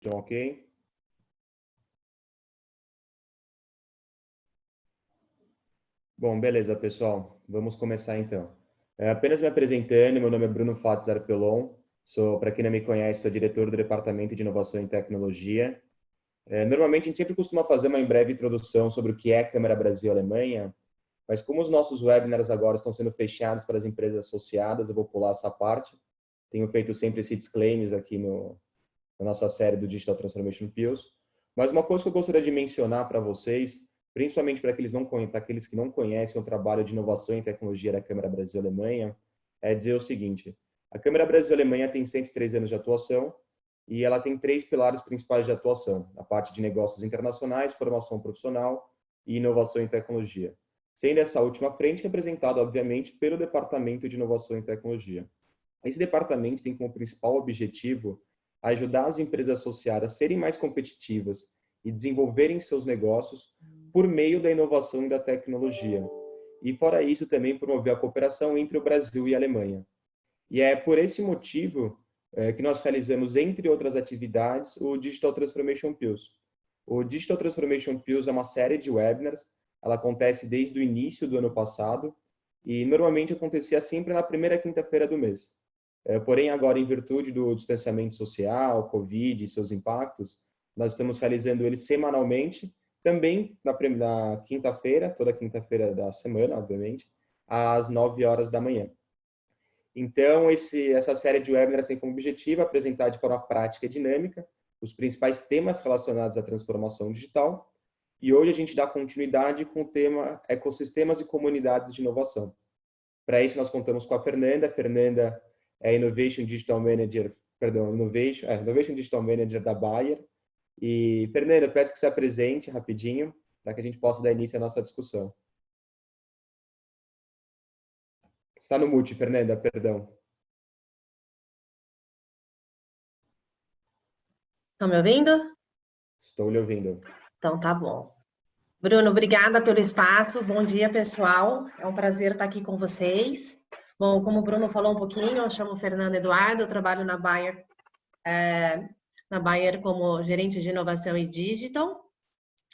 Então, ok? Bom, beleza, pessoal. Vamos começar então. Apenas me apresentando, meu nome é Bruno Fatos Arpelon. Para quem não me conhece, sou diretor do Departamento de Inovação e Tecnologia. Normalmente a gente sempre costuma fazer uma breve introdução sobre o que é Câmara Brasil-Alemanha, mas como os nossos webinars agora estão sendo fechados para as empresas associadas, eu vou pular essa parte. Tenho feito sempre esse disclaimer aqui na nossa série do Digital Transformation Pills. Mas uma coisa que eu gostaria de mencionar para vocês, principalmente para aqueles que não conhecem o trabalho de inovação e tecnologia da Câmara Brasil-Alemanha, é dizer o seguinte: a Câmara Brasil-Alemanha tem 103 anos de atuação e ela tem 3 pilares principais de atuação: a parte de negócios internacionais, formação profissional e inovação e tecnologia. Sendo essa última frente representada, obviamente, pelo Departamento de Inovação e Tecnologia. Esse departamento tem como principal objetivo ajudar as empresas associadas a serem mais competitivas e desenvolverem seus negócios por meio da inovação e da tecnologia. E, fora isso, também promover a cooperação entre o Brasil e a Alemanha. E é por esse motivo que nós realizamos, entre outras atividades, o Digital Transformation Pills. O Digital Transformation Pills é uma série de webinars, ela acontece desde o início do ano passado e normalmente acontecia sempre na primeira quinta-feira do mês. Porém, agora, em virtude do distanciamento social, Covid e seus impactos, nós estamos realizando ele semanalmente, também na quinta-feira, toda quinta-feira da semana, obviamente, às 9 horas da manhã. Então, essa série de webinars tem como objetivo apresentar de forma prática e dinâmica os principais temas relacionados à transformação digital. E hoje a gente dá continuidade com o tema Ecossistemas e Comunidades de Inovação. Para isso, nós contamos com a Fernanda. A Fernanda é Innovation Digital Manager da Bayer. E, Fernanda, peço que se apresente rapidinho, para que a gente possa dar início à nossa discussão. Está no mute, Fernanda, perdão. Estão me ouvindo? Estou lhe ouvindo. Então, tá bom. Bruno, obrigada pelo espaço. Bom dia, pessoal. É um prazer estar aqui com vocês. Bom, como o Bruno falou um pouquinho, eu chamo Fernanda Eduardo, eu trabalho na Bayer como gerente de inovação e digital.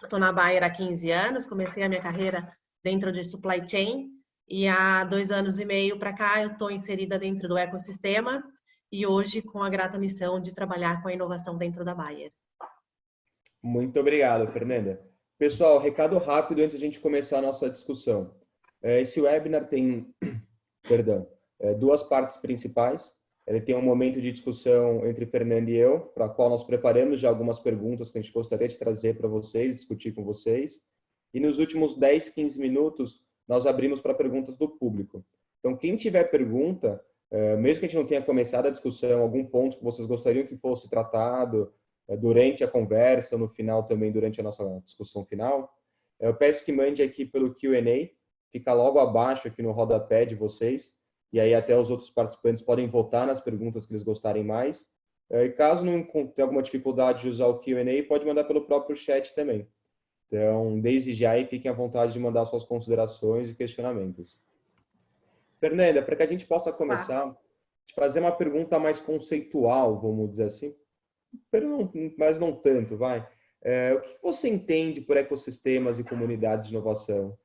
Estou na Bayer há 15 anos, comecei a minha carreira dentro de supply chain e há 2 anos e meio para cá eu estou inserida dentro do ecossistema e hoje com a grata missão de trabalhar com a inovação dentro da Bayer. Muito obrigado, Fernanda. Pessoal, recado rápido antes de a gente começar a nossa discussão. Esse webinar tem, duas partes principais. Ele tem um momento de discussão entre Fernanda e eu, para a qual nós preparamos já algumas perguntas que a gente gostaria de trazer para vocês, discutir com vocês. E nos últimos 10, 15 minutos, nós abrimos para perguntas do público. Então, quem tiver pergunta, mesmo que a gente não tenha começado a discussão, algum ponto que vocês gostariam que fosse tratado durante a conversa, no final também, durante a nossa discussão final, eu peço que mande aqui pelo Q&A, fica logo abaixo aqui no rodapé de vocês, e aí até os outros participantes podem votar nas perguntas que eles gostarem mais. E caso não tenha alguma dificuldade de usar o Q&A, pode mandar pelo próprio chat também. Então, desde já, aí, fiquem à vontade de mandar suas considerações e questionamentos. Fernanda, para que a gente possa começar, fazer uma pergunta mais conceitual, vamos dizer assim, mas não tanto, vai. O que você entende por ecossistemas e comunidades de inovação?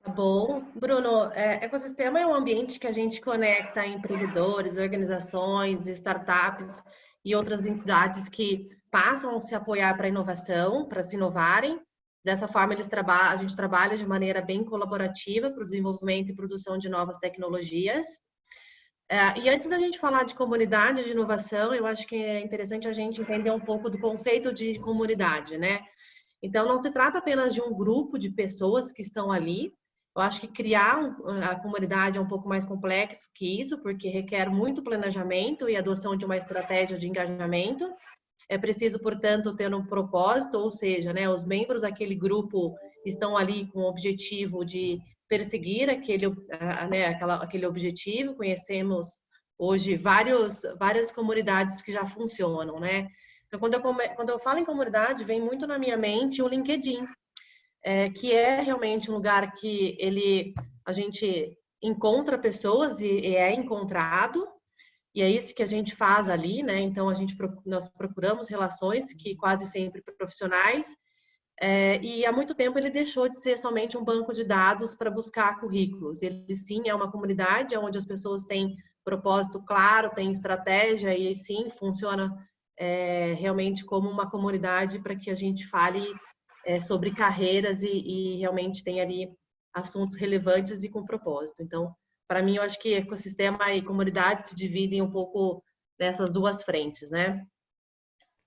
Tá bom. Bruno, ecossistema é um ambiente que a gente conecta empreendedores, organizações, startups e outras entidades que passam a se apoiar para a inovação, para se inovarem. Dessa forma, a gente trabalha de maneira bem colaborativa para o desenvolvimento e produção de novas tecnologias. E antes da gente falar de comunidade de inovação, eu acho que é interessante a gente entender um pouco do conceito de comunidade, né? Então, não se trata apenas de um grupo de pessoas que estão ali. Eu acho que criar a comunidade é um pouco mais complexo que isso, porque requer muito planejamento e adoção de uma estratégia de engajamento. É preciso, portanto, ter um propósito, ou seja, né, os membros daquele grupo estão ali com o objetivo de perseguir aquele objetivo. Conhecemos hoje várias comunidades que já funcionam, né? Então, quando eu falo em comunidade, vem muito na minha mente o LinkedIn, que é realmente um lugar que a gente encontra pessoas e é encontrado. e é isso que a gente faz ali, né? Então, nós procuramos relações que quase sempre profissionais, e há muito tempo ele deixou de ser somente um banco de dados para buscar currículos. Ele sim é uma comunidade onde as pessoas têm propósito claro, têm estratégia e sim funciona realmente como uma comunidade para que a gente fale sobre carreiras e realmente tem ali assuntos relevantes e com propósito. Então, para mim, eu acho que ecossistema e comunidade se dividem um pouco nessas duas frentes, né?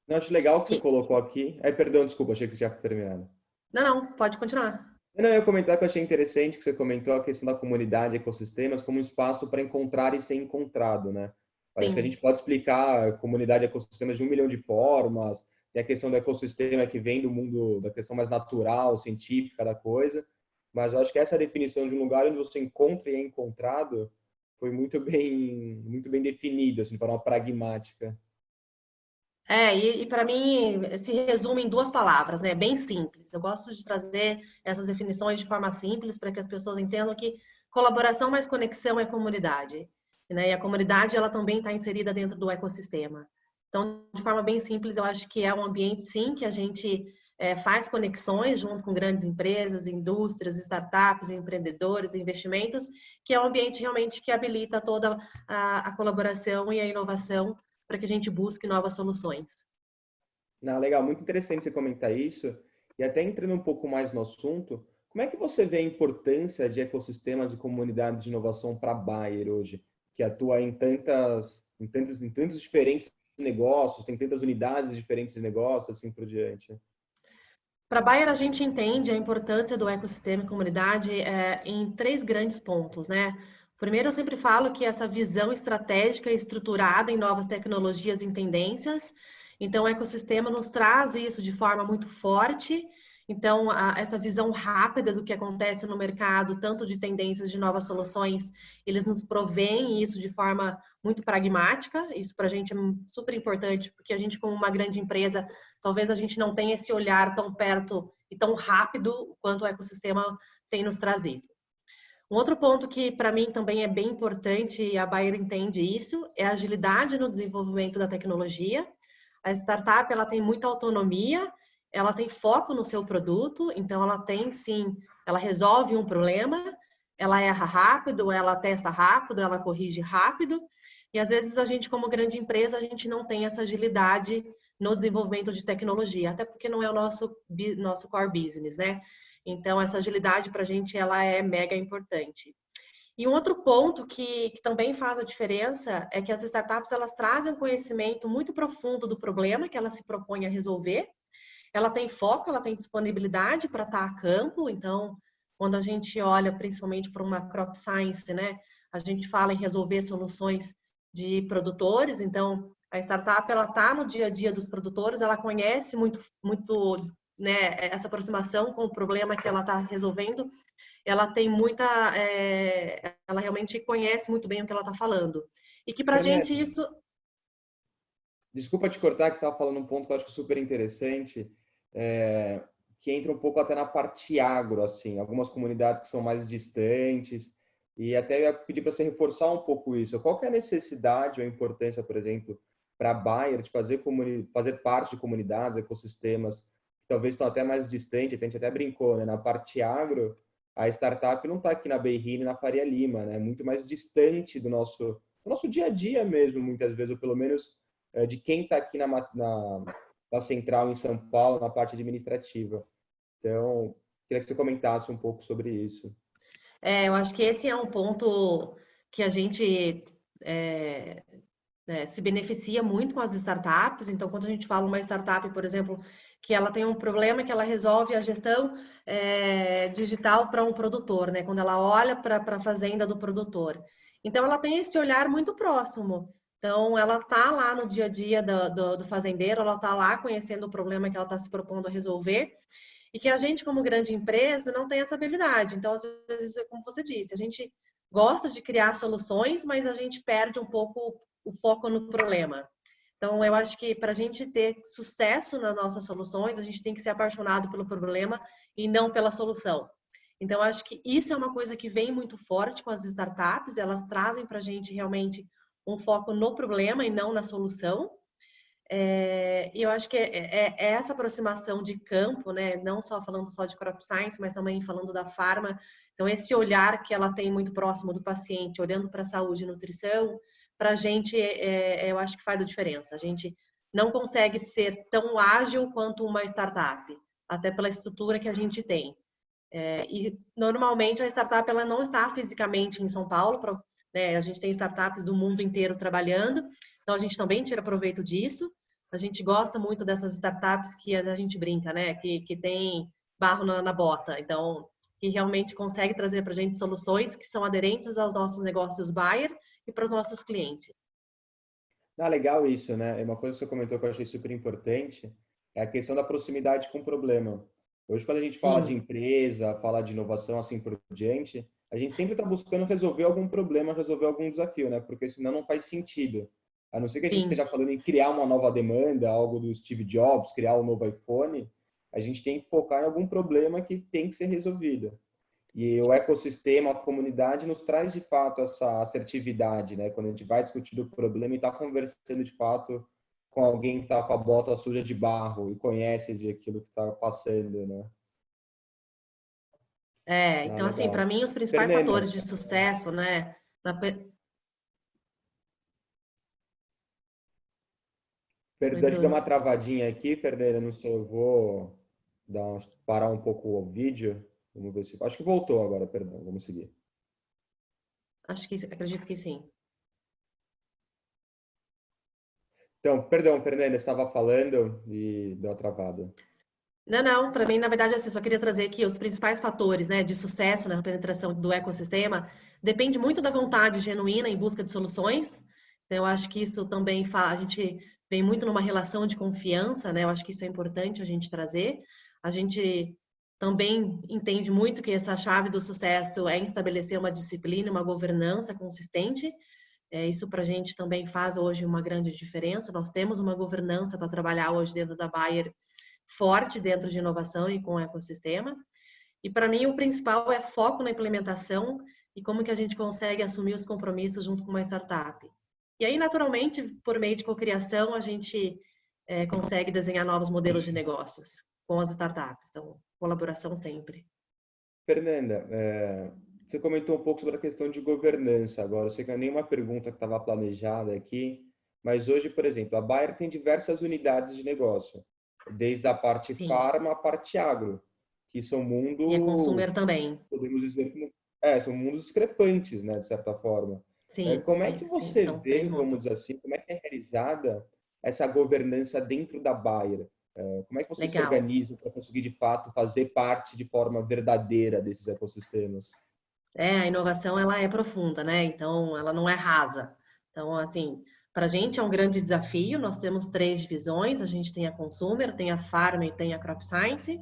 Eu acho legal o que você E, colocou aqui. Aí, perdão, desculpa, achei que você tinha terminado. não, pode continuar. Não, eu ia comentar que eu achei interessante que você comentou a questão da comunidade, ecossistemas, como um espaço para encontrar e ser encontrado, né? Acho que a Sim. gente pode explicar a comunidade e ecossistemas de 1 milhão de formas, tem a questão do ecossistema que vem do mundo, da questão mais natural, científica da coisa, mas eu acho que essa definição de um lugar onde você encontra e é encontrado foi muito bem definida, assim, de forma pragmática. E para mim se resume em duas palavras, né? Bem simples. Eu gosto de trazer essas definições de forma simples para que as pessoas entendam que colaboração mais conexão é comunidade, né? E a comunidade ela também está inserida dentro do ecossistema. Então, de forma bem simples, eu acho que é um ambiente sim que a gente faz conexões junto com grandes empresas, indústrias, startups, empreendedores, investimentos, que é um ambiente realmente que habilita toda a colaboração e a inovação para que a gente busque novas soluções. Ah, legal, muito interessante você comentar isso. E até entrando um pouco mais no assunto, como é que você vê a importância de ecossistemas e comunidades de inovação para a Bayer hoje, que atua em tantos diferentes negócios, tem tantas unidades diferentes de negócios, assim por diante? Para a Bayer, a gente entende a importância do ecossistema e comunidade em três grandes pontos, né? Primeiro, eu sempre falo que essa visão estratégica e estruturada em novas tecnologias e tendências. Então, o ecossistema nos traz isso de forma muito forte. Então, essa visão rápida do que acontece no mercado, tanto de tendências de novas soluções, eles nos provêm isso de forma muito pragmática. Isso para a gente é super importante, porque a gente, como uma grande empresa, talvez a gente não tenha esse olhar tão perto e tão rápido quanto o ecossistema tem nos trazido. Um outro ponto que para mim também é bem importante, e a Bayer entende isso, é a agilidade no desenvolvimento da tecnologia. A startup ela tem muita autonomia, ela tem foco no seu produto, então ela tem sim, ela resolve um problema, ela erra rápido, ela testa rápido, ela corrige rápido, e às vezes a gente como grande empresa, a gente não tem essa agilidade no desenvolvimento de tecnologia, até porque não é o nosso core business, né? Então essa agilidade para a gente ela é mega importante. E um outro ponto que também faz a diferença é que as startups elas trazem um conhecimento muito profundo do problema que ela se propõe a resolver. Ela tem foco, ela tem disponibilidade para estar a campo. Então, quando a gente olha principalmente para uma crop science, né, a gente fala em resolver soluções de produtores. Então, a startup ela está no dia a dia dos produtores, ela conhece muito, né, essa aproximação com o problema que ela está resolvendo, ela tem muita, ela realmente conhece muito bem o que ela está falando. E que para a gente Fernanda, isso. desculpa te cortar, que você estava falando um ponto que eu acho super interessante, é, que entra um pouco até na parte agro, assim, algumas comunidades que são mais distantes, e até eu ia pedir para você reforçar um pouco isso. Qual que é a necessidade ou a importância, por exemplo, para a Bayer de fazer parte de comunidades, ecossistemas, que talvez estão até mais distantes, a gente até brincou, né? Na parte agro, a startup não está aqui na Beirine, na Faria Lima, né? Muito mais distante do nosso dia a dia mesmo, muitas vezes, ou pelo menos de quem está aqui na central em São Paulo, na parte administrativa. Então, queria que você comentasse um pouco sobre isso. Eu acho que esse é um ponto que a gente é, se beneficia muito com as startups. Então, quando a gente fala uma startup, por exemplo, que ela tem um problema que ela resolve a gestão digital para um produtor, né? Quando ela olha para a fazenda do produtor. Então, ela tem esse olhar muito próximo. Então, ela está lá no dia a dia do fazendeiro, ela está lá conhecendo o problema que ela está se propondo a resolver. E que a gente, como grande empresa, não tem essa habilidade. Então, às vezes, como você disse, a gente gosta de criar soluções, mas a gente perde um pouco o foco no problema. Então, eu acho que para a gente ter sucesso nas nossas soluções, a gente tem que ser apaixonado pelo problema e não pela solução. Então, eu acho que isso é uma coisa que vem muito forte com as startups, elas trazem para a gente realmente um foco no problema e não na solução. E eu acho que é essa aproximação de campo, né? Não só falando só de crop science, mas também falando da farma. Então, esse olhar que ela tem muito próximo do paciente, olhando para a saúde e nutrição, para a gente, eu acho que faz a diferença. A gente não consegue ser tão ágil quanto uma startup, até pela estrutura que a gente tem. E normalmente a startup ela não está fisicamente em São Paulo, né? A gente tem startups do mundo inteiro trabalhando, então a gente também tira proveito disso. A gente gosta muito dessas startups que a gente brinca, né? Que tem barro na bota, então que realmente consegue trazer para a gente soluções que são aderentes aos nossos negócios buyer e para os nossos clientes. Ah, legal isso, né? É uma coisa que você comentou que eu achei super importante, é a questão da proximidade com o problema. Hoje, quando a gente fala de Sim, empresa, fala de inovação, assim por diante, a gente sempre está buscando resolver algum problema, resolver algum desafio, né? Porque senão não faz sentido. A não ser que a gente sim. esteja falando em criar uma nova demanda, algo do Steve Jobs, criar um novo iPhone, a gente tem que focar em algum problema que tem que ser resolvido. E o ecossistema, a comunidade nos traz de fato essa assertividade, né? Quando a gente vai discutir o problema e está conversando de fato com alguém que está com a bota suja de barro e conhece de aquilo que está passando, né? Ah, Então assim, para legal. mim os principais Fernanda, fatores de sucesso, né? Oi, deixa eu dar Bruno. uma travadinha aqui, Fernanda, não sei, eu vou parar um pouco o vídeo. Vamos ver se... Acho que voltou agora, perdão, vamos seguir. Acredito que sim. Então, perdão, Fernanda, estava falando e deu uma travada. Não, para mim, na verdade, assim, só queria trazer que os principais fatores, né, de sucesso na penetração do ecossistema depende muito da vontade genuína em busca de soluções. Então, eu acho que isso também a gente vem muito numa relação de confiança, né? Eu acho que isso é importante a gente trazer. A gente também entende muito que essa chave do sucesso é em estabelecer uma disciplina, uma governança consistente. Isso para a gente também faz hoje uma grande diferença. Nós temos uma governança para trabalhar hoje dentro da Bayer forte dentro de inovação e com o ecossistema. E para mim o principal é foco na implementação e como que a gente consegue assumir os compromissos junto com uma startup. E aí, naturalmente, por meio de cocriação, a gente consegue desenhar novos modelos de negócios com as startups. Então, colaboração sempre. Fernanda, você comentou um pouco sobre a questão de governança agora. Eu sei que não é nenhuma pergunta que estava planejada aqui, mas hoje, por exemplo, a Bayer tem diversas unidades de negócio, desde a parte Sim. farma à parte agro, que são E é mundos, consumer também. podemos dizer, são mundos discrepantes, né, de certa forma. Sim, Como é sim, que sim. você São três vê, vamos dizer mundos. assim, como é que é realizada essa governança dentro da Bayer? Como é que vocês se Legal. organizam para conseguir, de fato, fazer parte de forma verdadeira desses ecossistemas? A inovação ela é profunda, né? Então, ela não é rasa. Então, assim, para a gente é um grande desafio. Nós temos três divisões. A gente tem a Consumer, tem a Pharma e tem a Crop Science.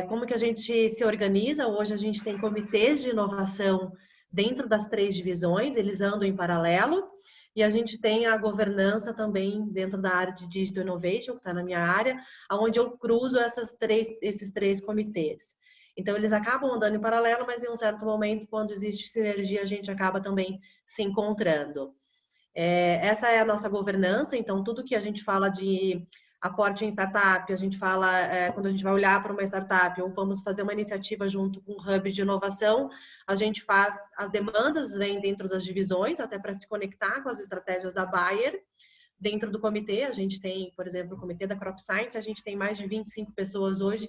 Como que a gente se organiza? Hoje a gente tem comitês de inovação dentro das três divisões. Eles andam em paralelo. E a gente tem a governança também dentro da área de Digital Innovation, que está na minha área, onde eu cruzo esses três comitês. Então, eles acabam andando em paralelo, mas em um certo momento, quando existe sinergia, a gente acaba também se encontrando. Essa é a nossa governança, então, tudo que a gente fala de aporte em startup, a gente fala, quando a gente vai olhar para uma startup ou vamos fazer uma iniciativa junto com um hub de inovação, a gente faz, as demandas vêm dentro das divisões, até para se conectar com as estratégias da Bayer. Dentro do comitê, a gente tem, por exemplo, o comitê da Crop Science, a gente tem mais de 25 pessoas hoje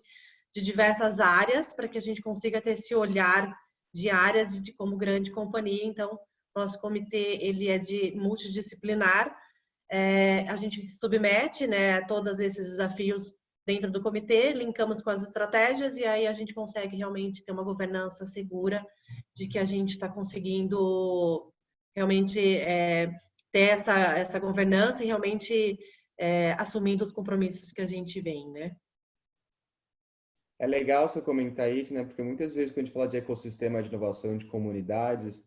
de diversas áreas para que a gente consiga ter esse olhar de áreas de como grande companhia. Então, nosso comitê ele é de multidisciplinar. A gente submete, né, todos esses desafios dentro do comitê, linkamos com as estratégias e aí a gente consegue realmente ter uma governança segura de que a gente está conseguindo realmente ter essa governança e realmente assumindo os compromissos que a gente vem, né? É legal você comentar isso, né? Porque muitas vezes, quando a gente fala de ecossistema de inovação de comunidades,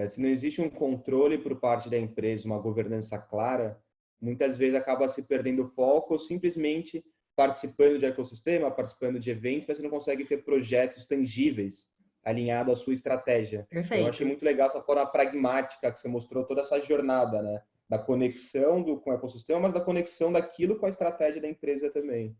se não existe um controle por parte da empresa, uma governança clara, muitas vezes acaba se perdendo o foco, simplesmente participando de ecossistema, participando de eventos, mas você não consegue ter projetos tangíveis alinhado à sua estratégia. Então, eu achei Perfeito. muito legal essa forma pragmática que você mostrou, toda essa jornada, né? Da conexão com o ecossistema, mas da conexão daquilo com a estratégia da empresa também.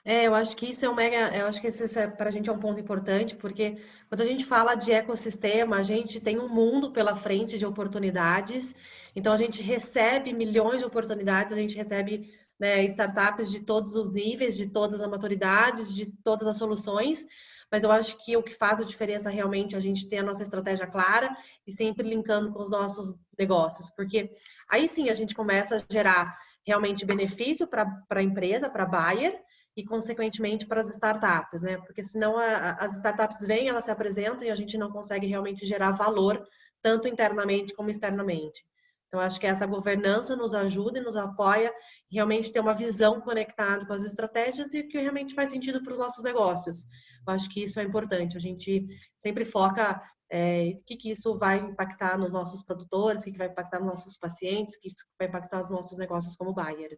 Eu acho que isso é um mega, eu acho que isso para a gente é um ponto importante, porque quando a gente fala de ecossistema, a gente tem um mundo pela frente de oportunidades, então a gente recebe milhões de oportunidades, a gente recebe, né, startups de todos os níveis, de todas as maturidades, de todas as soluções, mas eu acho que o que faz a diferença realmente é a gente ter a nossa estratégia clara e sempre linkando com os nossos negócios, porque aí sim a gente começa a gerar realmente benefício para a empresa, para a buyer, e, consequentemente, para as startups, né? Porque senão as startups vêm, elas se apresentam e a gente não consegue realmente gerar valor, tanto internamente como externamente. Então, acho que essa governança nos ajuda e nos apoia realmente ter uma visão conectada com as estratégias e que realmente faz sentido para os nossos negócios. Eu acho que isso é importante. A gente sempre foca o que isso vai impactar nos nossos produtores, o que vai impactar nos nossos pacientes, o que isso vai impactar nos nossos negócios como buyer.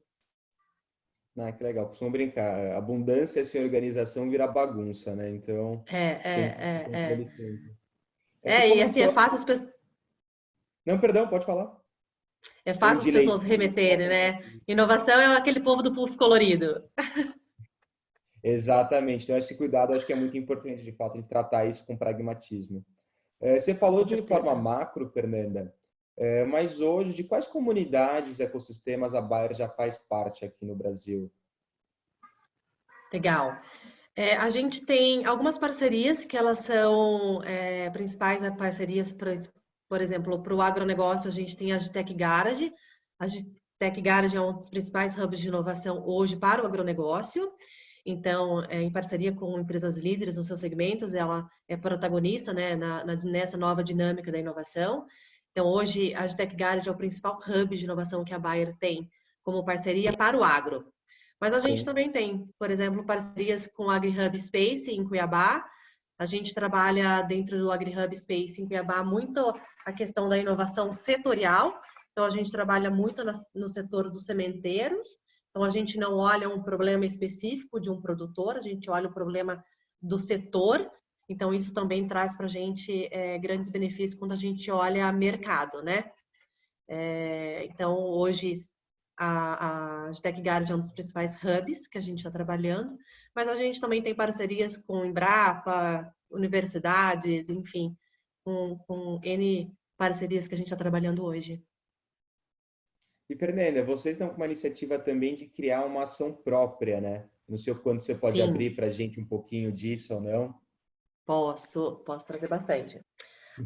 Ah, que legal. Costumo brincar. Abundância sem organização vira bagunça, né? Então, tem que ter controle sempre. Você E assim, comentou... Não, perdão, pode falar. é Tem um fácil as delay. pessoas remeterem, né? Inovação é aquele povo do puff colorido. Exatamente. Então, esse cuidado eu acho que é muito importante, de fato, de tratar isso com pragmatismo. Você falou Com de forma certeza. macro, Fernanda, mas hoje, de quais comunidades, ecossistemas a Bayer já faz parte aqui no Brasil? Legal. A gente tem algumas parcerias que elas são principais parcerias, por exemplo, para o agronegócio, a gente tem a Agitec Garage. A Agitec Garage é um dos principais hubs de inovação hoje para o agronegócio. Então, em parceria com empresas líderes nos seus segmentos, ela é protagonista, né, nessa nova dinâmica da inovação. Então, hoje, a Agitec Garage é o principal hub de inovação que a Bayer tem como parceria para o agro. Mas a gente Sim. também tem, por exemplo, parcerias com o AgriHub Space em Cuiabá. A gente trabalha dentro do AgriHub Space em Cuiabá muito a questão da inovação setorial. Então, a gente trabalha muito no setor dos sementeiros. Então, a gente não olha um problema específico de um produtor, a gente olha o problema do setor. Então, isso também traz para a gente grandes benefícios quando a gente olha mercado, né? Então, hoje, a Agitec Garage é um dos principais hubs que a gente está trabalhando, mas a gente também tem parcerias com Embrapa, universidades, enfim, com N parcerias que a gente está trabalhando hoje. E, Fernanda, vocês estão com uma iniciativa também de criar uma ação própria, né? Não sei quando você pode abrir Sim, para a gente um pouquinho disso ou não. posso trazer bastante.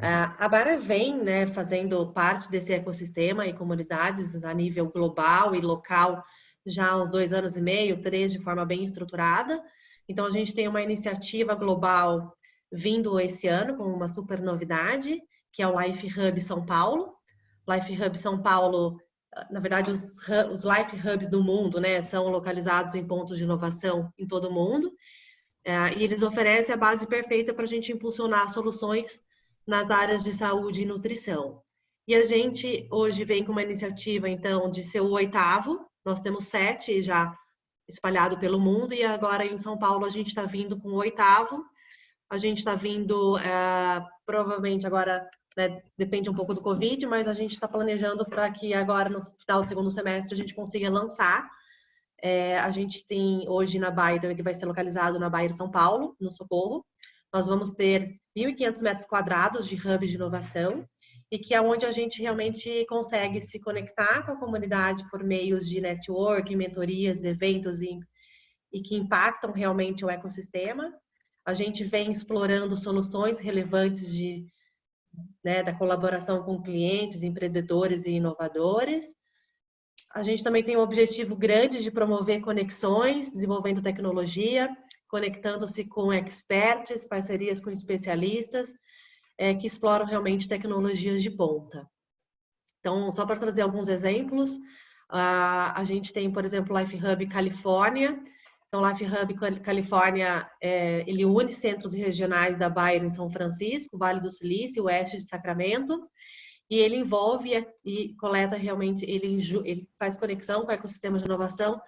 A Bara vem, né, fazendo parte desse ecossistema e comunidades a nível global e local já há uns 2 anos e meio, 3, de forma bem estruturada. Então, a gente tem uma iniciativa global vindo esse ano com uma super novidade, que é o Life Hub São Paulo. Life Hub São Paulo, na verdade, os Life Hubs do mundo, né, são localizados em pontos de inovação em todo o mundo. E eles oferecem a base perfeita para a gente impulsionar soluções nas áreas de saúde e nutrição. E a gente hoje vem com uma iniciativa, então, de ser o 8º. Nós temos 7 já espalhado pelo mundo e agora em São Paulo a gente está vindo com o 8º. A gente está vindo, provavelmente agora, né, depende um pouco do Covid, mas a gente está planejando para que agora no final do segundo semestre a gente consiga lançar. A gente tem hoje na Bayer, ele vai ser localizado na Bayer São Paulo, no Socorro. Nós vamos ter 1.500 metros quadrados de hub de inovação e que é onde a gente realmente consegue se conectar com a comunidade por meios de networking, mentorias, eventos e que impactam realmente o ecossistema. A gente vem explorando soluções relevantes da colaboração com clientes, empreendedores e inovadores. A gente também tem um objetivo grande de promover conexões, desenvolvendo tecnologia, conectando-se com experts, parcerias com especialistas, que exploram realmente tecnologias de ponta. Então, só para trazer alguns exemplos, a gente tem, por exemplo, o Life Hub Califórnia. Então, o Life Hub Califórnia, ele une centros regionais da Bayer em São Francisco, Vale do Silício, oeste de Sacramento, e ele envolve e coleta realmente, ele faz conexão com o ecossistema de inovação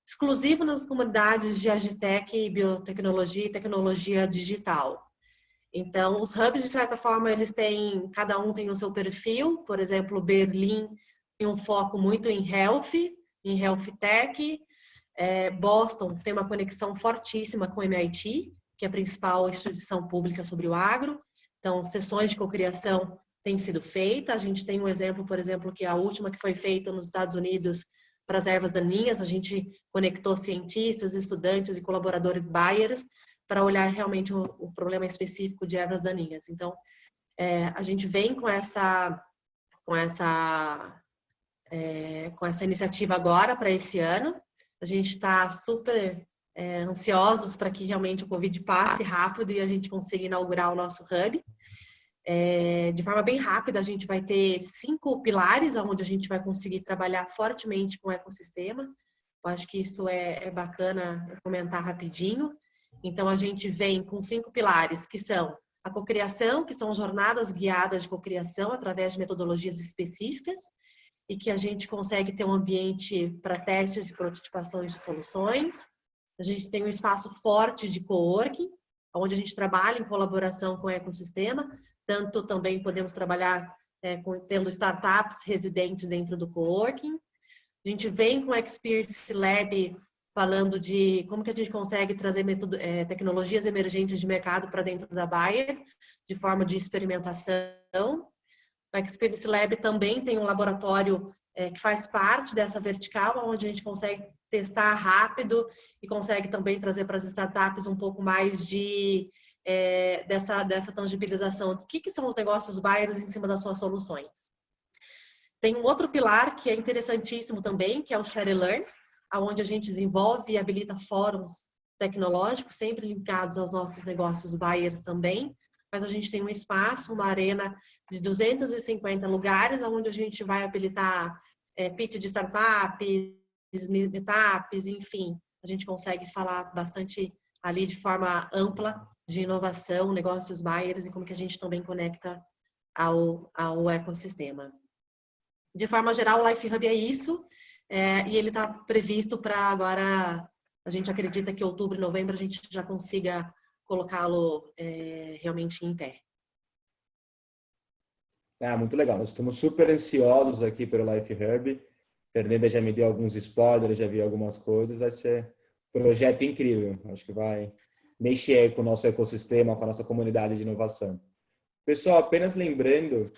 exclusivo nas comunidades de Agitec, biotecnologia e tecnologia digital. Então, os hubs, de certa forma, cada um tem o seu perfil. Por exemplo, Berlim tem um foco muito em health tech. Boston tem uma conexão fortíssima com o MIT, que é a principal instituição pública sobre o agro. Então, sessões de cocriação têm sido feitas. A gente tem um exemplo, por exemplo, que a última que foi feita nos Estados Unidos para as ervas daninhas, a gente conectou cientistas, estudantes e colaboradores Bayers para olhar realmente o problema específico de ervas daninhas. Então, a gente vem com essa iniciativa agora para esse ano. A gente está super ansiosos para que realmente o Covid passe rápido e a gente consiga inaugurar o nosso hub. De forma bem rápida, a gente vai ter 5 pilares onde a gente vai conseguir trabalhar fortemente com o ecossistema. Eu acho que isso é bacana comentar rapidinho. Então, a gente vem com 5 pilares, que são a cocriação, que são jornadas guiadas de cocriação através de metodologias específicas, e que a gente consegue ter um ambiente para testes e prototipações de soluções. A gente tem um espaço forte de coworking, onde a gente trabalha em colaboração com o ecossistema, tanto também podemos trabalhar tendo startups residentes dentro do coworking. A gente vem com o Experience Lab falando de como que a gente consegue trazer tecnologias emergentes de mercado para dentro da Bayer, de forma de experimentação. O Experience Lab também tem um laboratório que faz parte dessa vertical, onde a gente consegue testar rápido e consegue também trazer para as startups um pouco mais dessa tangibilização do que são os negócios Bayers em cima das suas soluções. Tem um outro pilar que é interessantíssimo também, que é o Share and Learn, onde a gente desenvolve e habilita fóruns tecnológicos, sempre linkados aos nossos negócios Bayers também, mas a gente tem um espaço, uma arena de 250 lugares, onde a gente vai habilitar pitch de startups, meetups, enfim, a gente consegue falar bastante ali de forma ampla de inovação, negócios Bayers e como que a gente também conecta ao ecossistema. De forma geral, o Life Hub é isso, e ele está previsto para agora, a gente acredita que outubro e novembro a gente já consiga colocá-lo realmente em pé. Muito legal. Nós estamos super ansiosos aqui pelo Life Hub. Fernanda já me deu alguns spoilers, já vi algumas coisas. Vai ser um projeto incrível. Acho que vai mexer com o nosso ecossistema, com a nossa comunidade de inovação. Pessoal, apenas lembrando,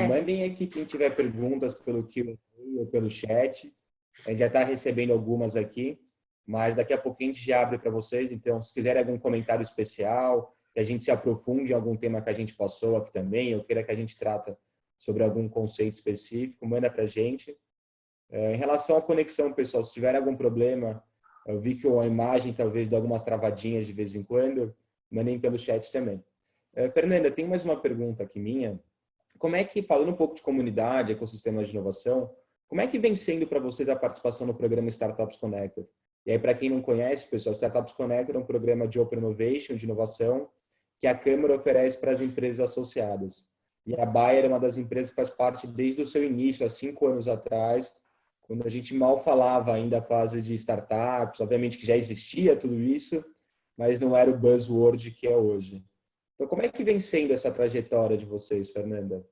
mandem aqui quem tiver perguntas pelo Q&A ou pelo chat. A gente já está recebendo algumas aqui, mas daqui a pouquinho a gente já abre para vocês. Então, se quiserem algum comentário especial, que a gente se aprofunde em algum tema que a gente passou aqui também, ou queira que a gente trata sobre algum conceito específico, manda para a gente. Em relação à conexão, pessoal, se tiver algum problema, eu vi que a imagem talvez dê algumas travadinhas de vez em quando, mandem pelo chat também. Fernanda, tem mais uma pergunta aqui minha. Como é que, falando um pouco de comunidade, ecossistema de inovação, como é que vem sendo para vocês a participação no programa Startups Connected? E aí, para quem não conhece, pessoal, Startups Connected é um programa de Open Innovation, de inovação, que a Câmara oferece para as empresas associadas. E a Bayer é uma das empresas que faz parte desde o seu início, há 5 anos atrás, quando a gente mal falava ainda quase de startups, obviamente que já existia tudo isso, mas não era o buzzword que é hoje. Então, como é que vem sendo essa trajetória de vocês, Fernanda?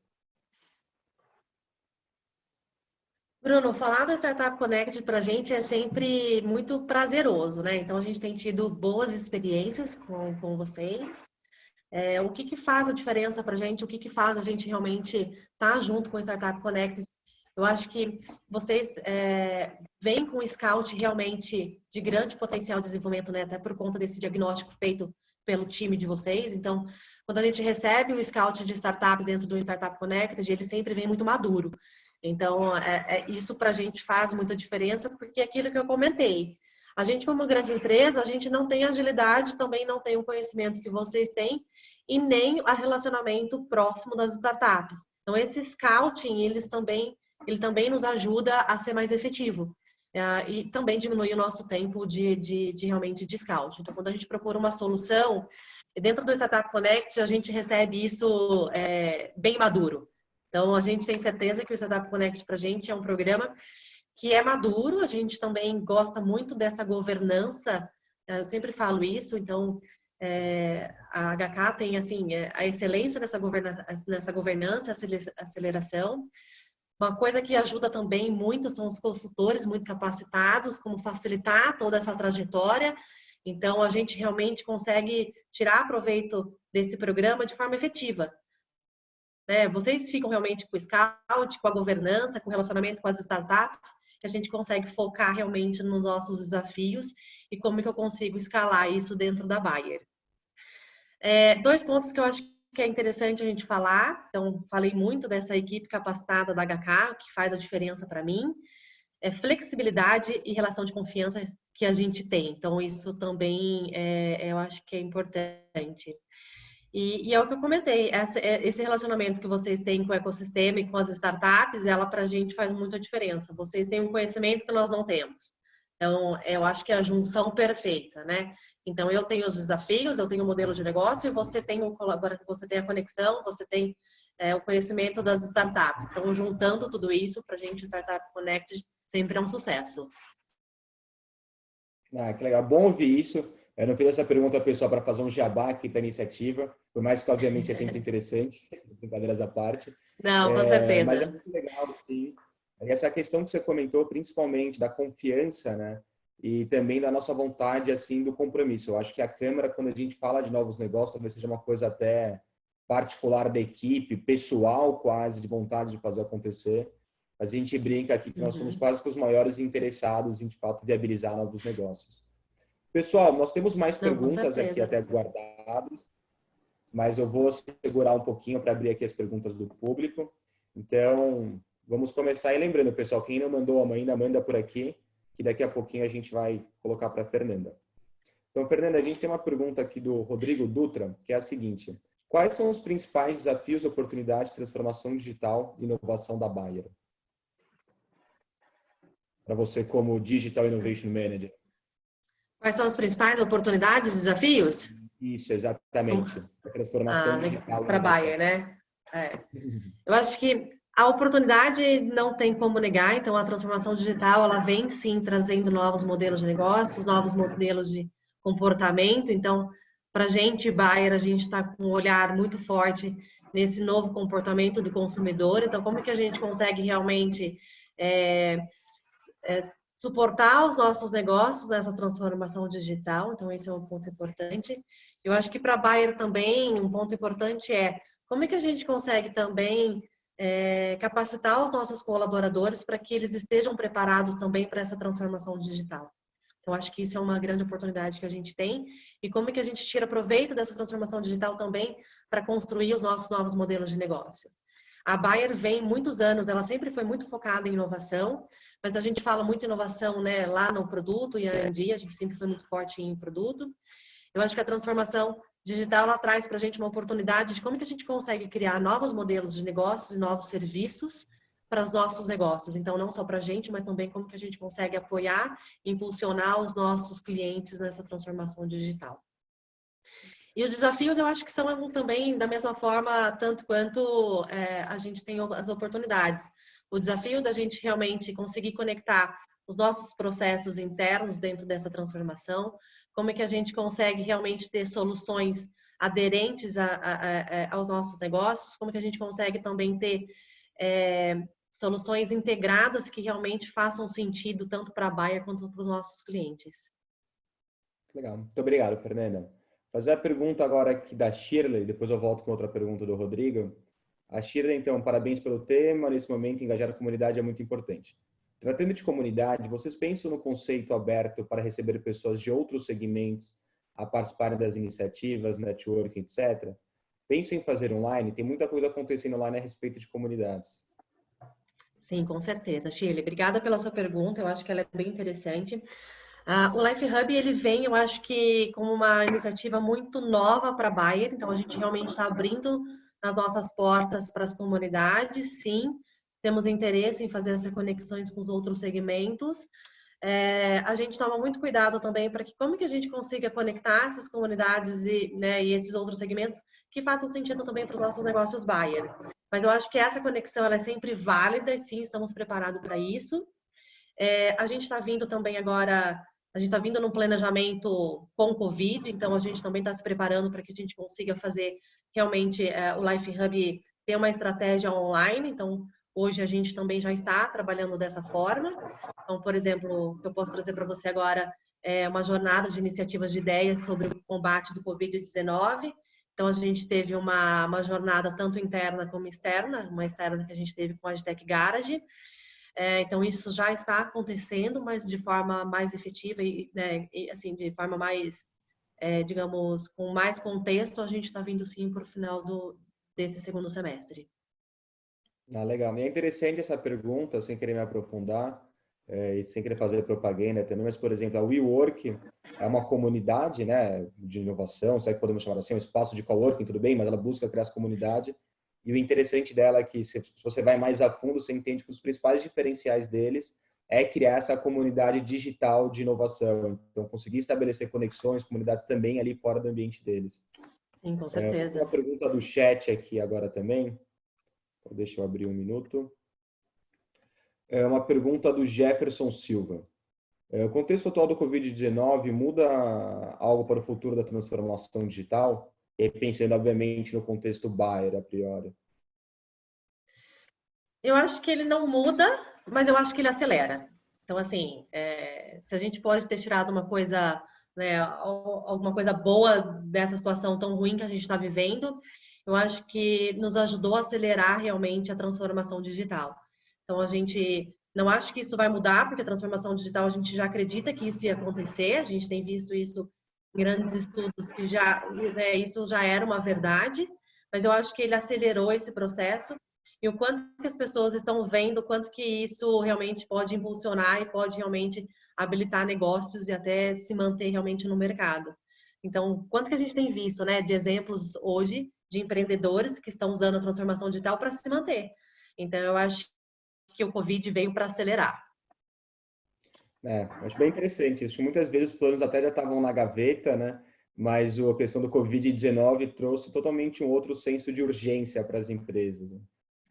Bruno, falar do Startup Connect para a gente é sempre muito prazeroso, né? Então, a gente tem tido boas experiências com vocês. O que faz a diferença para a gente? O que faz a gente realmente estar junto com o Startup Connect? Eu acho que vocês vêm com um scout realmente de grande potencial de desenvolvimento, né? Até por conta desse diagnóstico feito pelo time de vocês. Então, quando a gente recebe o scout de startups dentro do Startup Connected, ele sempre vem muito maduro. Então, isso para a gente faz muita diferença, porque é aquilo que eu comentei. A gente, como grande empresa, a gente não tem agilidade, também não tem o conhecimento que vocês têm e nem o relacionamento próximo das startups. Então, esse scouting, ele também nos ajuda a ser mais efetivo. E também diminui o nosso tempo de realmente de scout. Então, quando a gente procura uma solução, dentro do Startup Connect, a gente recebe isso bem maduro. Então, a gente tem certeza que o Startup Connect para a gente é um programa que é maduro. A gente também gosta muito dessa governança, eu sempre falo isso. Então, a HK tem assim a excelência nessa governança, aceleração. Uma coisa que ajuda também muito são os consultores muito capacitados, como facilitar toda essa trajetória. Então, a gente realmente consegue tirar proveito desse programa de forma efetiva. Vocês ficam realmente com o scout, com a governança, com o relacionamento com as startups, que a gente consegue focar realmente nos nossos desafios e como que eu consigo escalar isso dentro da Bayer. 2 pontos que eu acho que é interessante a gente falar. Então, falei muito dessa equipe capacitada da HK, que faz a diferença para mim. Flexibilidade e relação de confiança que a gente tem. Então, isso também eu acho que é importante. E é o que eu comentei, esse relacionamento que vocês têm com o ecossistema e com as startups, ela para a gente faz muita diferença. Vocês têm um conhecimento que nós não temos. Então, eu acho que é a junção perfeita, né? Então, eu tenho os desafios, eu tenho o modelo de negócio e você tem você tem a conexão, você tem o conhecimento das startups. Então, juntando tudo isso, para a gente, o Startup Connect sempre é um sucesso. Que legal. Bom ouvir isso. Eu não fiz essa pergunta pessoal para fazer um jabá aqui da iniciativa, por mais que, obviamente, é sempre interessante, brincadeiras à parte. Não, com certeza. Mas é muito legal, sim. Essa questão que você comentou, principalmente da confiança, né? E também da nossa vontade, assim, do compromisso. Eu acho que a Câmara, quando a gente fala de novos negócios, talvez seja uma coisa até particular da equipe, pessoal quase, de vontade de fazer acontecer. A gente brinca aqui que nós somos quase que os maiores interessados em, de fato, viabilizar novos negócios. Pessoal, nós temos mais perguntas aqui até guardadas, mas eu vou segurar um pouquinho para abrir aqui as perguntas do público. Então, vamos começar. E lembrando, pessoal, quem não mandou ainda, manda por aqui, que daqui a pouquinho a gente vai colocar para a Fernanda. Então, Fernanda, a gente tem uma pergunta aqui do Rodrigo Dutra, que é a seguinte: quais são os principais desafios, oportunidades de transformação digital e inovação da Bayer? Para você, como Digital Innovation Manager. Quais são as principais oportunidades, desafios? Isso, exatamente. A transformação digital. Para a Bayer, né? Eu acho que a oportunidade não tem como negar, então a transformação digital, ela vem sim trazendo novos modelos de negócios, novos modelos de comportamento. Então, para a gente, Bayer, a gente está com um olhar muito forte nesse novo comportamento do consumidor. Então, como que a gente consegue realmente suportar os nossos negócios nessa transformação digital? Então, esse é um ponto importante. Eu acho que para a Bayer também, um ponto importante é como é que a gente consegue também capacitar os nossos colaboradores para que eles estejam preparados também para essa transformação digital. Então, acho que isso é uma grande oportunidade que a gente tem. E como é que a gente tira proveito dessa transformação digital também para construir os nossos novos modelos de negócio. A Bayer vem muitos anos, ela sempre foi muito focada em inovação, mas a gente fala muito em inovação, né, lá no produto e R&D, a gente sempre foi muito forte em produto. Eu acho que a transformação digital, ela traz para a gente uma oportunidade de como que a gente consegue criar novos modelos de negócios e novos serviços para os nossos negócios. Então, não só para a gente, mas também como que a gente consegue apoiar e impulsionar os nossos clientes nessa transformação digital. E os desafios, eu acho que são também da mesma forma, tanto quanto a gente tem as oportunidades. O desafio da gente realmente conseguir conectar os nossos processos internos dentro dessa transformação, como é que a gente consegue realmente ter soluções aderentes aos nossos negócios, como é que a gente consegue também ter soluções integradas que realmente façam sentido tanto para a Bayer quanto para os nossos clientes. Legal, muito obrigado, Fernanda. Fazer a pergunta agora aqui da Shirley, depois eu volto com outra pergunta do Rodrigo. A Shirley, então, parabéns pelo tema. Nesse momento, engajar a comunidade é muito importante. Tratando de comunidade, vocês pensam no conceito aberto para receber pessoas de outros segmentos a participarem das iniciativas, networking, etc.? Pensam em fazer online? Tem muita coisa acontecendo online a respeito de comunidades. Sim, com certeza. Shirley, obrigada pela sua pergunta. Eu acho que ela é bem interessante. O Life Hub, ele vem, eu acho que como uma iniciativa muito nova para a Bayer, então a gente realmente está abrindo as nossas portas para as comunidades, sim, temos interesse em fazer essas conexões com os outros segmentos. A gente toma muito cuidado também para que como que a gente consiga conectar essas comunidades e esses outros segmentos que façam sentido também para os nossos negócios Bayer. Mas eu acho que essa conexão ela é sempre válida e sim, estamos preparados para isso. A gente está vindo também agora A gente está vindo num planejamento com o Covid, então a gente também está se preparando para que a gente consiga fazer realmente o Life Hub ter uma estratégia online. Então, hoje a gente também já está trabalhando dessa forma. Então, por exemplo, o que eu posso trazer para você agora é uma jornada de iniciativas de ideias sobre o combate do Covid-19. Então, a gente teve uma jornada tanto interna como externa, uma externa que a gente teve com a Agitec Garage. Então, isso já está acontecendo, mas de forma mais efetiva e, né, assim, de forma mais, digamos, com mais contexto, a gente está vindo sim para o final desse segundo semestre. Ah, legal. E é interessante essa pergunta, sem querer me aprofundar, e sem querer fazer propaganda também, mas, por exemplo, a WeWork é uma comunidade, né, de inovação, se é que podemos chamar assim, um espaço de coworking, tudo bem, mas ela busca criar essa comunidade. E o interessante dela é que, se você vai mais a fundo, você entende que os principais diferenciais deles é criar essa comunidade digital de inovação. Então, conseguir estabelecer conexões, comunidades também ali fora do ambiente deles. Sim, com certeza. Uma pergunta do chat aqui agora também. Deixa eu abrir um minuto. É uma pergunta do Jefferson Silva. O contexto atual do Covid-19 muda algo para o futuro da transformação digital? E pensando, obviamente, no contexto Bayer, a priori. Eu acho que ele não muda, mas eu acho que ele acelera. Então, assim, se a gente pode ter tirado uma coisa, né, alguma coisa boa dessa situação tão ruim que a gente está vivendo, eu acho que nos ajudou a acelerar realmente a transformação digital. Então, a gente não acho que isso vai mudar, porque a transformação digital a gente já acredita que isso ia acontecer, a gente tem visto isso em grandes estudos que já, né, isso já era uma verdade, mas eu acho que ele acelerou esse processo e o quanto que as pessoas estão vendo, o quanto que isso realmente pode impulsionar e pode realmente habilitar negócios e até se manter realmente no mercado. Então, quanto que a gente tem visto, né, de exemplos hoje de empreendedores que estão usando a transformação digital para se manter. Então, eu acho que o Covid veio para acelerar. Acho bem interessante isso. Muitas vezes os planos até já estavam na gaveta, né? Mas a questão do Covid-19 trouxe totalmente um outro senso de urgência para as empresas, né?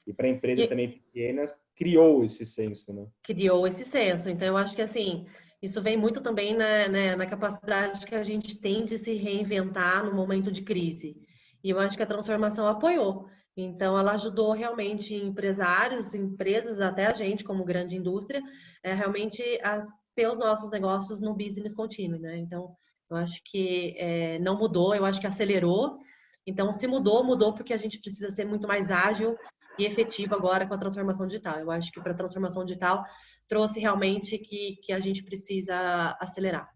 E para empresas também pequenas, criou esse senso, né? Criou esse senso. Então, eu acho que, assim, isso vem muito também na capacidade que a gente tem de se reinventar no momento de crise. E eu acho que a transformação apoiou. Então, ela ajudou realmente empresários, empresas, até a gente, como grande indústria, realmente a ter os nossos negócios no business contínuo, né? Então, eu acho que não mudou, eu acho que acelerou. Então, se mudou, mudou porque a gente precisa ser muito mais ágil e efetivo agora com a transformação digital. Eu acho que para a transformação digital trouxe realmente que a gente precisa acelerar.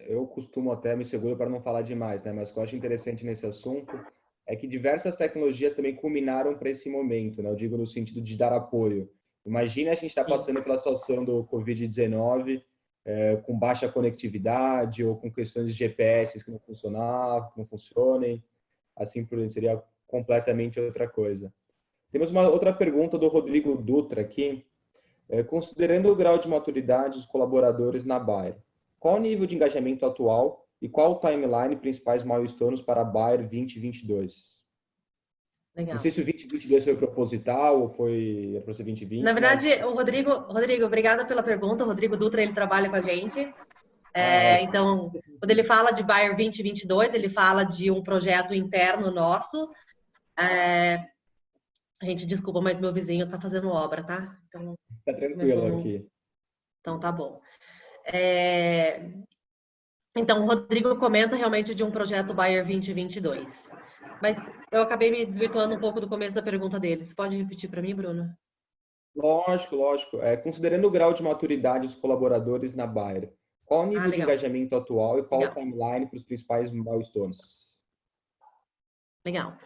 Eu costumo até me seguro para não falar demais, né? Mas o que eu acho interessante nesse assunto é que diversas tecnologias também culminaram para esse momento, né? Eu digo no sentido de dar apoio. Imagina a gente está passando pela situação do Covid-19, com baixa conectividade ou com questões de GPS que não funcionavam, que não funcionem, assim por diante, seria completamente outra coisa. Temos uma outra pergunta do Rodrigo Dutra aqui. Considerando o grau de maturidade dos colaboradores na Bayer, qual o nível de engajamento atual e qual o timeline principais milestones para a Bayer 2022? Legal. Não sei se o 2022 foi proposital ou foi para ser 2020. Na verdade, mas... o Rodrigo, obrigada pela pergunta. O Rodrigo Dutra, ele trabalha com a gente. Então, quando ele fala de Bayer 2022, ele fala de um projeto interno nosso. Gente, desculpa, mas meu vizinho está fazendo obra, tá? Então, tá tranquilo aqui. Então, tá bom. Então, o Rodrigo comenta realmente de um projeto Bayer 2022. Mas eu acabei me desvirtuando um pouco do começo da pergunta dele. Você pode repetir para mim, Bruno? Lógico, lógico. Considerando o grau de maturidade dos colaboradores na Bayer, qual o nível de engajamento atual e qual o timeline para os principais milestones? Legal.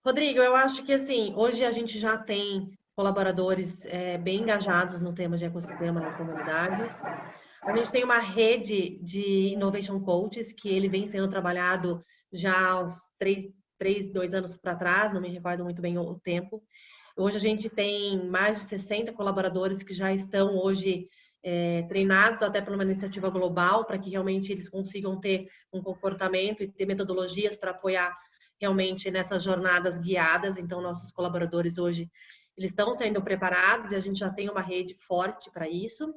Rodrigo, eu acho que assim, hoje a gente já tem colaboradores bem engajados no tema de ecossistema nas comunidades. A gente tem uma rede de Innovation Coaches que ele vem sendo trabalhado já há uns 2 anos para trás, não me recordo muito bem o tempo. Hoje a gente tem mais de 60 colaboradores que já estão hoje treinados até por uma iniciativa global para que realmente eles consigam ter um comportamento e ter metodologias para apoiar realmente nessas jornadas guiadas. Então, nossos colaboradores hoje, eles estão sendo preparados e a gente já tem uma rede forte para isso.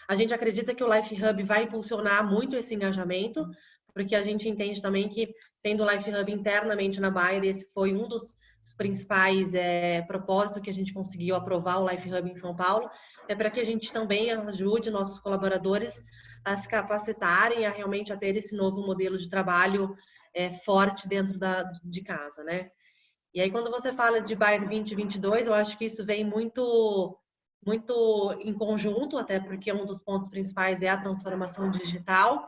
A gente acredita que o Life Hub vai impulsionar muito esse engajamento, porque a gente entende também que, tendo o Life Hub internamente na Bayer, esse foi um dos principais propósitos que a gente conseguiu aprovar o Life Hub em São Paulo, é para que a gente também ajude nossos colaboradores a se capacitarem, a realmente a ter esse novo modelo de trabalho forte dentro de casa, né? E aí, quando você fala de Bayer 2022, eu acho que isso vem muito em conjunto, até porque um dos pontos principais é a transformação digital.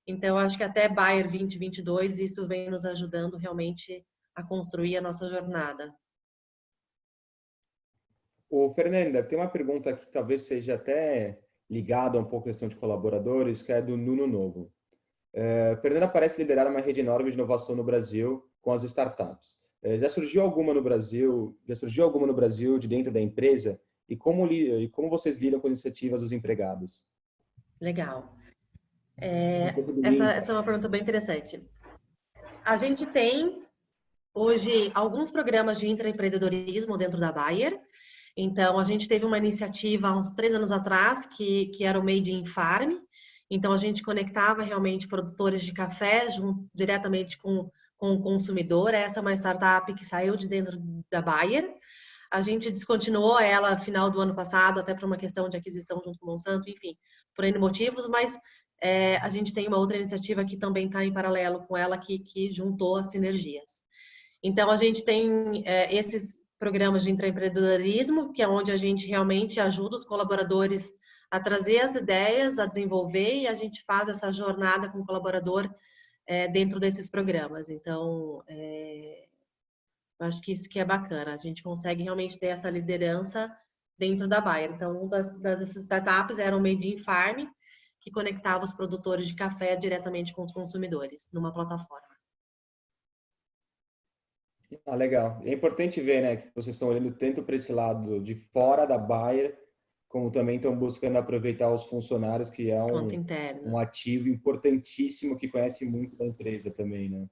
Então, eu acho que até Bayer 2022 isso vem nos ajudando realmente a construir a nossa jornada. Ô, Fernanda, tem uma pergunta que talvez seja até ligada um pouco à questão de colaboradores, que é do Nuno Novo. Fernanda parece liderar uma rede enorme de inovação no Brasil com as startups. Já surgiu alguma no Brasil? Já surgiu alguma no Brasil de dentro da empresa? E como vocês lidam com as iniciativas dos empregados? Legal. Um Essa é uma pergunta bem interessante. A gente tem hoje alguns programas de intraempreendedorismo dentro da Bayer. Então, a gente teve uma iniciativa há uns 3 anos atrás, que era o Made in Farm. Então, a gente conectava realmente produtores de café diretamente com o consumidor. Essa é uma startup que saiu de dentro da Bayer. A gente descontinuou ela no final do ano passado, até por uma questão de aquisição junto com o Monsanto, enfim, por N motivos, mas a gente tem uma outra iniciativa que também está em paralelo com ela, que juntou as sinergias. Então, a gente tem esses programas de intraempreendedorismo, que é onde a gente realmente ajuda os colaboradores a trazer as ideias, a desenvolver, e a gente faz essa jornada com o colaborador dentro desses programas. Então, eu acho que isso que é bacana, a gente consegue realmente ter essa liderança dentro da Bayer. Então, uma das startups era o Made in Farm, que conectava os produtores de café diretamente com os consumidores, numa plataforma. Ah, legal. É importante ver, né, que vocês estão olhando tanto para esse lado de fora da Bayer, como também estão buscando aproveitar os funcionários, que é Quanto um interno. ativo importantíssimo que conhece muito da empresa também, né?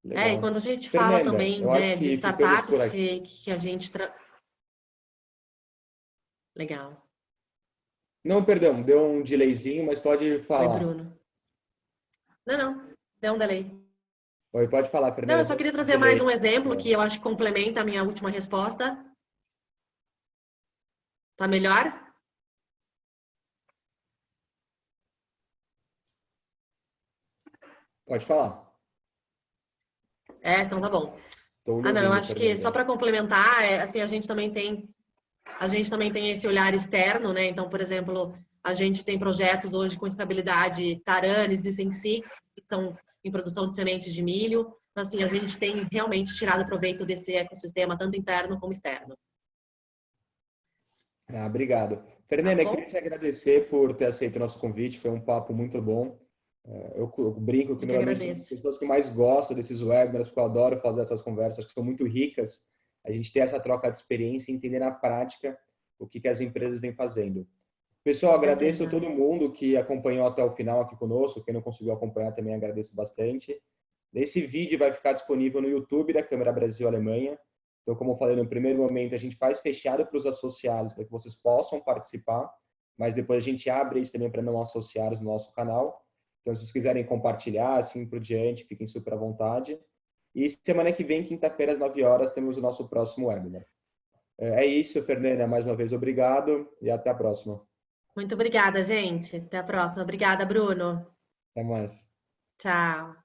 E quando Legal. a gente fala Fernanda, também, eu acho né, de que ficamos startups por aqui. que a gente... Legal. Não, perdão, deu um delayzinho, mas pode Oi, falar. Bruno. Não, deu um delay. Oi, pode falar, Não, Fernanda. eu só Deu queria um trazer mais delay. um exemplo que eu acho que complementa a minha última resposta. Tá melhor? Pode falar. Então tá bom. Estou lhe Não, eu ouvindo, acho que só Fernanda. para complementar, assim, a gente também tem esse olhar externo, né? Então, por exemplo, a gente tem projetos hoje com escabilidade Taranis e Sensix, que estão em produção de sementes de milho. Então, assim, a gente tem realmente tirado proveito desse ecossistema, tanto interno como externo. Ah, obrigado. Tá Fernanda, eu queria bom? te agradecer por ter aceito o nosso convite, foi um papo muito bom. Eu brinco que Eu que normalmente são as agradeço. pessoas que mais gostam desses webinars, porque eu adoro fazer essas conversas que são muito ricas. A gente ter essa troca de experiência e entender na prática o que as empresas vêm fazendo. Pessoal, Com agradeço a certeza. todo mundo que acompanhou até o final aqui conosco. Quem não conseguiu acompanhar também agradeço bastante. Esse vídeo vai ficar disponível no YouTube da Câmara Brasil Alemanha. Então, como eu falei no primeiro momento, a gente faz fechado para os associados, para que vocês possam participar, mas depois a gente abre isso também para não associados no nosso canal. Então, se vocês quiserem compartilhar, assim por diante, fiquem super à vontade. E semana que vem, quinta-feira, às 9 horas, temos o nosso próximo webinar. É isso, Fernanda. Mais uma vez, obrigado e até a próxima. Muito obrigada, gente. Até a próxima. Obrigada, Bruno. Até mais. Tchau.